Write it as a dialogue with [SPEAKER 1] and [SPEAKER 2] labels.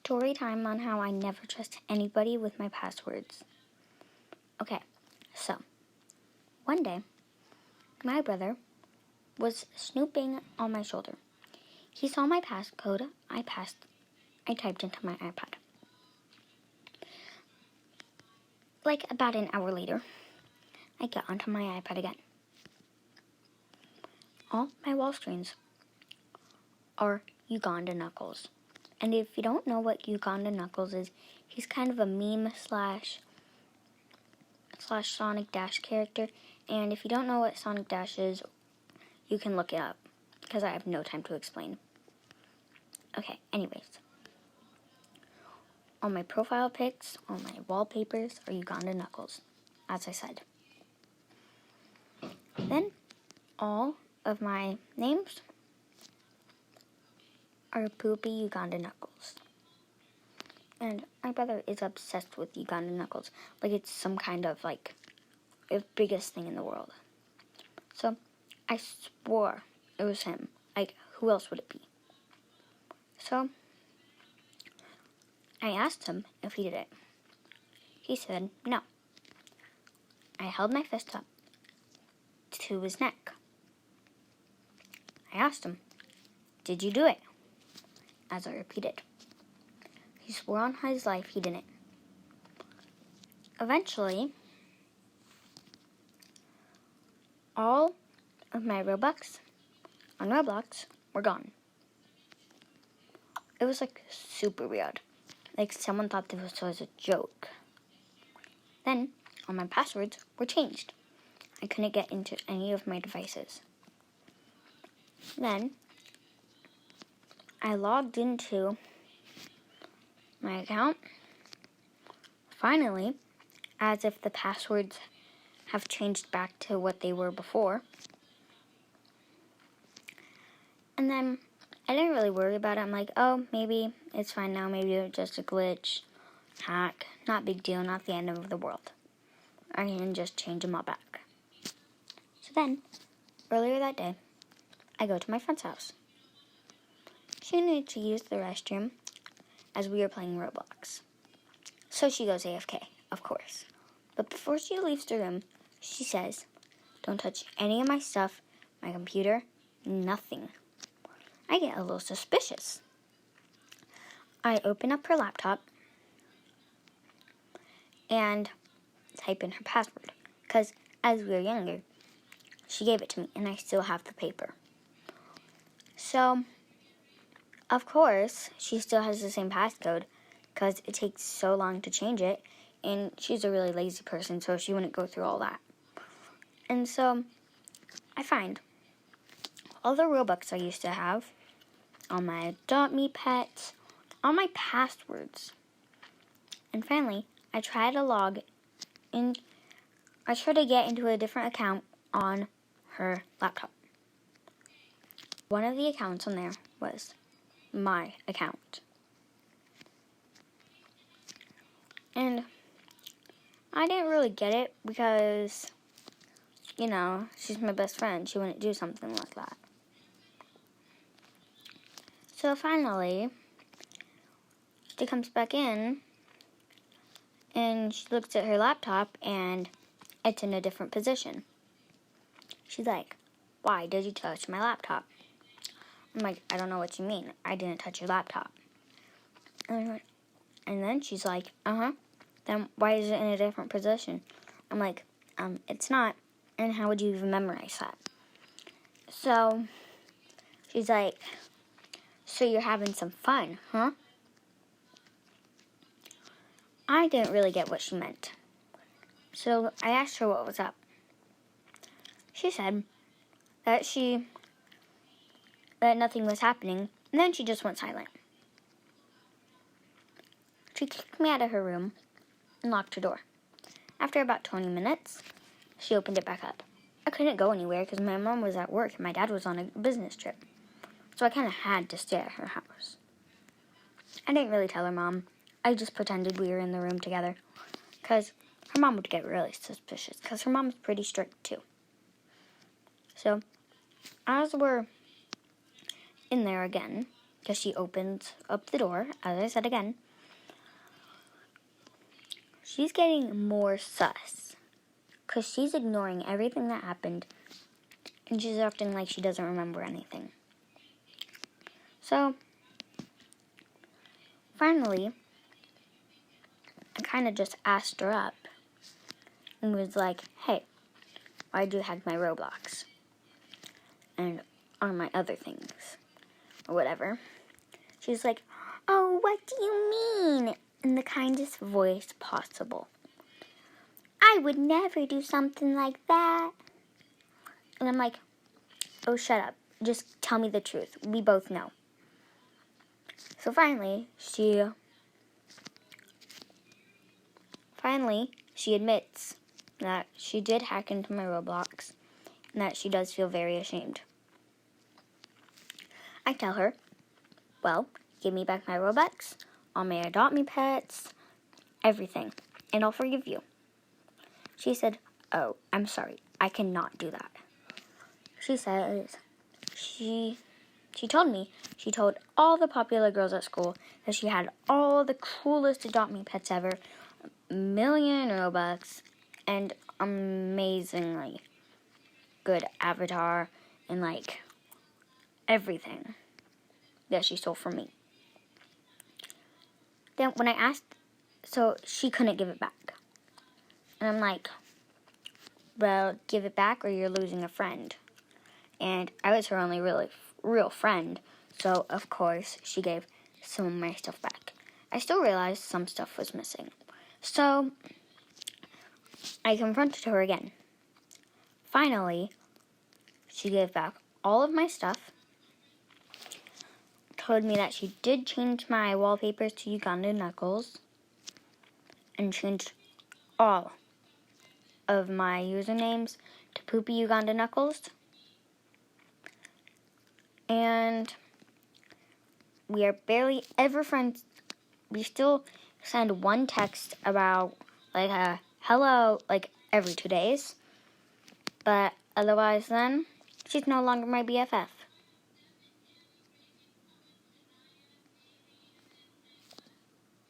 [SPEAKER 1] Story time on how I never trust anybody with my passwords. Okay, so one day, my brother was snooping on my shoulder. He saw my passcode I typed into my iPad. Like about an hour later, I get onto my iPad again. All my wall screens are Uganda Knuckles. And if you don't know what Uganda Knuckles is, he's kind of a meme slash Sonic Dash character. And if you don't know what Sonic Dash is, you can look it up, because I have no time to explain. Okay, anyways. All my profile pics, all my wallpapers are Uganda Knuckles, as I said. Then, all of my names are Poopy Uganda Knuckles. And my brother is obsessed with Uganda Knuckles. Like it's some kind of the biggest thing in the world. So I swore it was him. Like, who else would it be? So I asked him if he did it. He said no. I held my fist up to his neck. I asked him, "Did you do it?" As I repeated. He swore on his life he didn't. Eventually, all of my Robux on Roblox were gone. It was super weird. Like someone thought this was a joke. Then all my passwords were changed. I couldn't get into any of my devices. Then I logged into my account, finally, as if the passwords have changed back to what they were before. And then I didn't really worry about it. I'm like, oh, maybe it's fine now. Maybe it's just a glitch, hack, not big deal, not the end of the world. I can just change them all back. So then, earlier that day, I go to my friend's house. She needed to use the restroom as we were playing Roblox. So she goes AFK, of course. But before she leaves the room, she says, "Don't touch any of my stuff, my computer, nothing." I get a little suspicious. I open up her laptop and type in her password. Because as we were younger, she gave it to me and I still have the paper. So, of course, she still has the same passcode because it takes so long to change it, and she's a really lazy person, so she wouldn't go through all that. And so I find all the Robux I used to have, all my Adopt Me pets, all my passwords. And finally, I try to log in. I try to get into a different account on her laptop. One of the accounts on there was my account. And I didn't really get it because, she's my best friend. She wouldn't do something like that. So finally, she comes back in and she looks at her laptop and it's in a different position. She's like, "Why did you touch my laptop?" I'm like, "I don't know what you mean. I didn't touch your laptop." And then she's like, "Then why is it in a different position?" I'm like, "It's not. And how would you even memorize that?" So she's like, "So you're having some fun, huh?" I didn't really get what she meant. So I asked her what was up. She said that nothing was happening, and then she just went silent. She kicked me out of her room and locked her door. After about 20 minutes, she opened it back up. I couldn't go anywhere because my mom was at work and my dad was on a business trip. So I kind of had to stay at her house. I didn't really tell her mom. I just pretended we were in the room together because her mom would get really suspicious because her mom's pretty strict too. So as we're in there again, because she opens up the door, as I said again. She's getting more sus because she's ignoring everything that happened and she's acting like she doesn't remember anything. So, finally, I kind of just asked her up and was like, hey, why'd you hack my Roblox? And on my other things, or whatever. She's like, oh, what do you mean? In the kindest voice possible. I would never do something like that. And I'm like, oh, shut up. Just tell me the truth. We both know. So finally, she admits that she did hack into my Roblox and that she does feel very ashamed. I tell her, well, give me back my Robux, all my Adopt Me pets, everything, and I'll forgive you. She said, oh, I'm sorry, I cannot do that. She says, she told all the popular girls at school that she had all the coolest Adopt Me pets ever, 1,000,000 Robux, and amazingly good avatar, and like everything that she stole from me. Then when I asked, so she couldn't give it back. And I'm like, well, give it back or you're losing a friend. And I was her only really real friend, so of course she gave some of my stuff back. I still realized some stuff was missing. So I confronted her again. Finally, she gave back all of my stuff, told me that she did change my wallpapers to Uganda Knuckles, and changed all of my usernames to Poopy Uganda Knuckles. And we are barely ever friends. We still send one text about, like, a hello, like, every 2 days. But otherwise then, she's no longer my BFF.